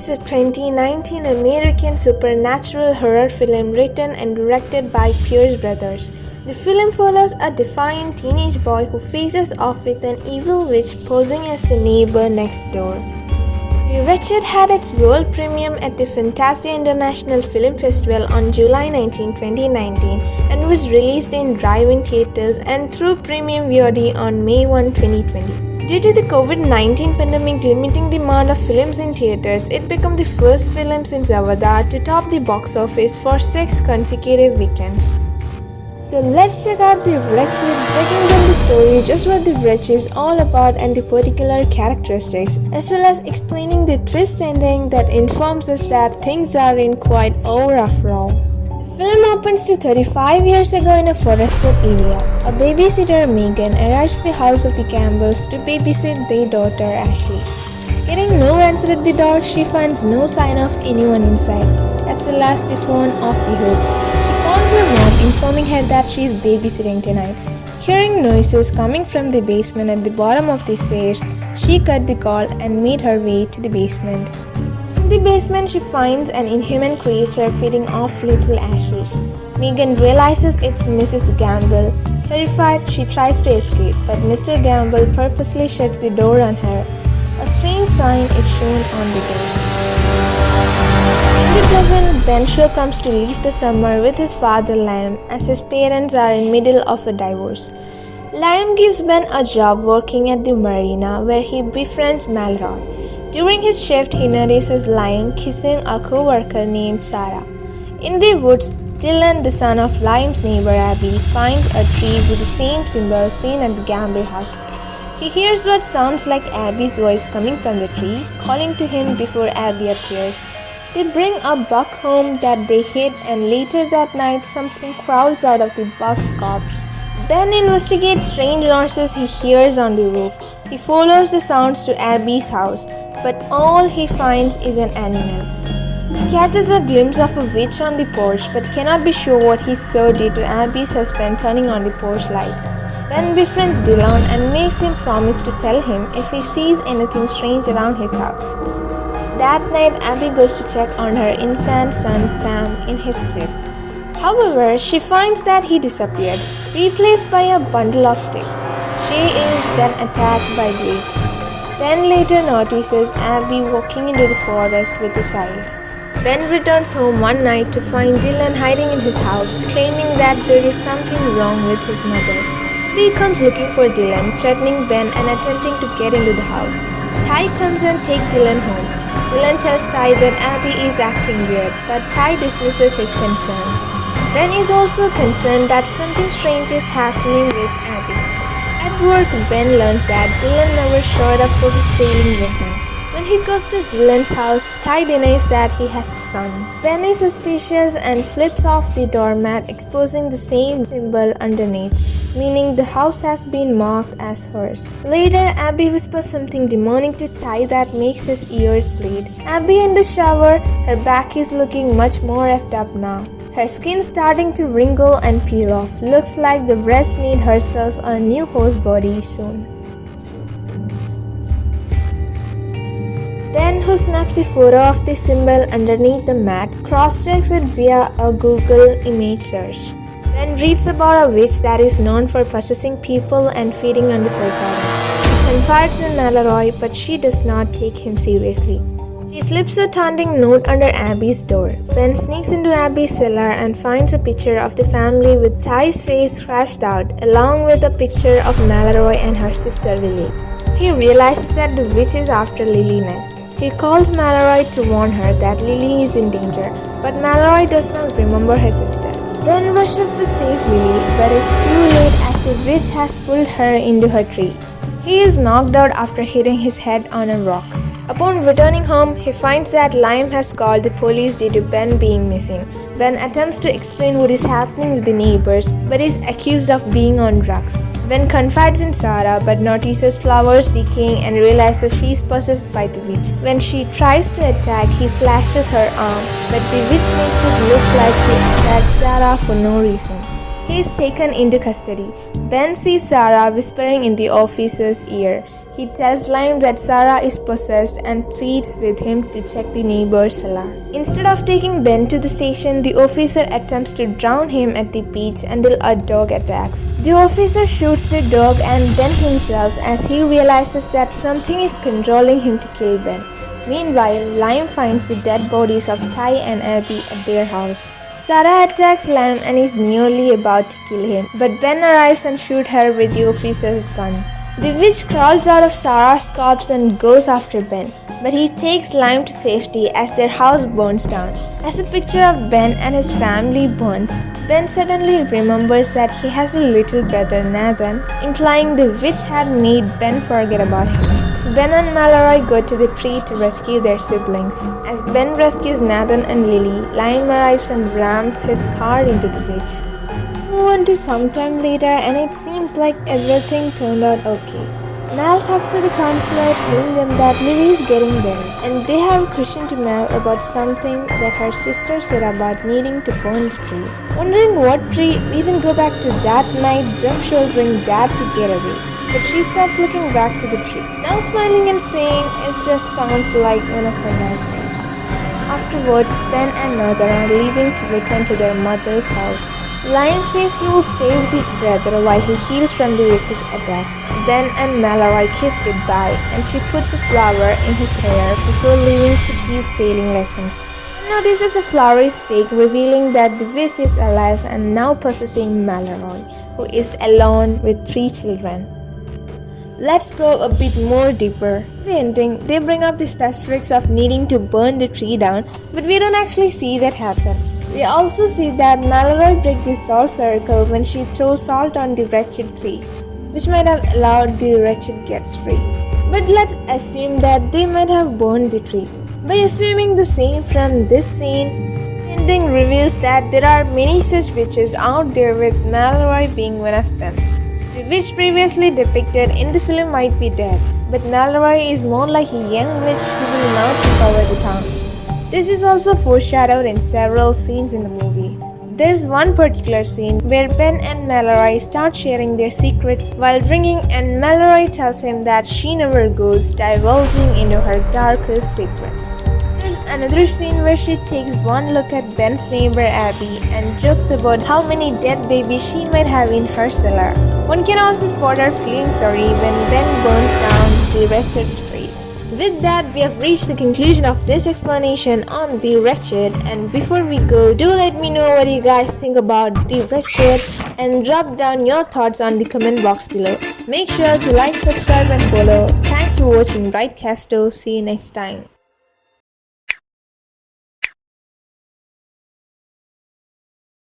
is a 2019 American supernatural horror film written and directed by Pierce Brothers. The film follows a defiant teenage boy who faces off with an evil witch posing as the neighbor next door. Wretched had its world premiere at the Fantasia International Film Festival on July 19, 2019 and was released in drive-in theaters and through premium VOD on May 1, 2020. Due to the COVID-19 pandemic limiting the amount of films in theaters, it became the first film since Avatar to top the box office for 6 consecutive weekends. So let's check out the Wretched, breaking down the story, just what the Wretched is all about and the particular characteristics, as well as explaining the twist ending that informs us that things aren't quite over after all. The film opens to 35 years ago in a forested area. A babysitter, Megan, arrives at the house of the Campbells to babysit their daughter, Ashley. Getting no answer at the door, she finds no sign of anyone inside, as well as the phone off the hook. She calls her mom, informing her that she is babysitting tonight. Hearing noises coming from the basement at the bottom of the stairs, she cut the call and made her way to the basement. In the basement, she finds an inhuman creature feeding off little Ashley. Megan realizes it's Mrs. Gamble. Terrified, she tries to escape, but Mr. Gamble purposely shuts the door on her. A strange sign is shown on the door. In the present, Ben comes to leave the summer with his father Liam, as his parents are in middle of a divorce. Liam gives Ben a job working at the marina where he befriends Malroy. During his shift, he notices Liam kissing a co-worker named Zarah. In the woods, Dylan, the son of Liam's neighbor Abby, finds a tree with the same symbol seen at the Gamble house. He hears what sounds like Abby's voice coming from the tree, calling to him before Abby appears. They bring a buck home that they hid, and later that night something crawls out of the buck's corpse. Ben investigates strange noises he hears on the roof. He follows the sounds to Abby's house, but all he finds is an animal. He catches a glimpse of a witch on the porch, but cannot be sure what he saw due to Abby's husband turning on the porch light. Ben befriends Dylan and makes him promise to tell him if he sees anything strange around his house. That night, Abby goes to check on her infant son Sam in his crib. However, she finds that he disappeared, replaced by a bundle of sticks. She is then attacked by the witch. Ben later notices Abby walking into the forest with the child. Ben returns home one night to find Dylan hiding in his house, claiming that there is something wrong with his mother. Abby comes looking for Dylan, threatening Ben and attempting to get into the house. Ty comes and takes Dylan home. Dylan tells Ty that Abby is acting weird, but Ty dismisses his concerns. Ben is also concerned that something strange is happening with Abby. At work, Ben learns that Dylan never showed up for his sailing lesson. When he goes to Dylan's house, Ty denies that he has a son. Ben is suspicious and flips off the doormat, exposing the same symbol underneath, meaning the house has been marked as hers. Later, Abby whispers something demonic to Ty that makes his ears bleed. Abby in the shower, her back is looking much more effed up now. Her skin starting to wrinkle and peel off. Looks like the wretch need herself a new host body soon. Ben, who snaps the photo of the symbol underneath the mat, cross-checks it via a Google image search. Ben reads about a witch that is known for possessing people and feeding on the forgotten. He confides in Malroy, but she does not take him seriously. She slips a taunting note under Abby's door. Ben sneaks into Abby's cellar and finds a picture of the family with Ty's face scratched out, along with a picture of Malroy and her sister Lily. He realizes that the witch is after Lily next. He calls Malroy to warn her that Lily is in danger, but Malroy does not remember her sister. Ben rushes to save Lily, but is too late as the witch has pulled her into her tree. He is knocked out after hitting his head on a rock. Upon returning home, he finds that Liam has called the police due to Ben being missing. Ben attempts to explain what is happening with the neighbors, but is accused of being on drugs. Ben confides in Zarah, but notices flowers decaying and realizes she is possessed by the witch. When she tries to attack, he slashes her arm, but the witch makes it look like he attacked Zarah for no reason. He is taken into custody. Ben sees Zarah whispering in the officer's ear. He tells Lime that Zarah is possessed and pleads with him to check the neighbor's cellar. Instead of taking Ben to the station, the officer attempts to drown him at the beach until a dog attacks. The officer shoots the dog and then himself as he realizes that something is controlling him to kill Ben. Meanwhile, Lime finds the dead bodies of Ty and Abby at their house. Zarah attacks Lime and is nearly about to kill him, but Ben arrives and shoots her with the officer's gun. The witch crawls out of Zarah's corpse and goes after Ben, but he takes Lime to safety as their house burns down. As a picture of Ben and his family burns, Ben suddenly remembers that he has a little brother Nathan, implying the witch had made Ben forget about him. Ben and Mallory go to the tree to rescue their siblings. As Ben rescues Nathan and Lily, Lime arrives and rams his car into the witch. Move on to sometime later and it seems like everything turned out okay. Mal talks to the counselor telling them that Lily is getting better and they have a question to Mal about something that her sister said about needing to burn the tree. Wondering what tree, we then go back to that night them shouldering Dad to get away. But she stops looking back to the tree, now smiling and saying it just sounds like one of her nightmares. Afterwards, Ben and Nathan are leaving to return to their mother's house. Lime says he will stay with his brother while he heals from the witch's attack. Ben and Mallory kiss goodbye and she puts a flower in his hair before leaving to give sailing lessons. Ben notices the flower is fake, revealing that the witch is alive and now possessing Mallory, who is alone with 3 children. Let's go a bit more deeper. In the ending, they bring up the specifics of needing to burn the tree down, but we don't actually see that happen. We also see that Mallory breaks the salt circle when she throws salt on the Wretched face, which might have allowed the Wretched gets free. But let's assume that they might have burned the tree. By assuming the same from this scene, the ending reveals that there are many such witches out there, with Mallory being one of them. The witch previously depicted in the film might be dead, but Mallory is more like a young witch who will now take over the town. This is also foreshadowed in several scenes in the movie. There's one particular scene where Ben and Mallory start sharing their secrets while drinking, and Mallory tells him that she never goes divulging into her darkest secrets. There's another scene where she takes one look at Ben's neighbor Abby and jokes about how many dead babies she might have in her cellar. One can also spot her feeling sorry when Ben burns down the Wretched's tree. With that, we have reached the conclusion of this explanation on The Wretched, and before we go, do let me know what you guys think about The Wretched and drop down your thoughts on the comment box below. Make sure to like, subscribe and follow. Thanks for watching Rightcasto. See you next time.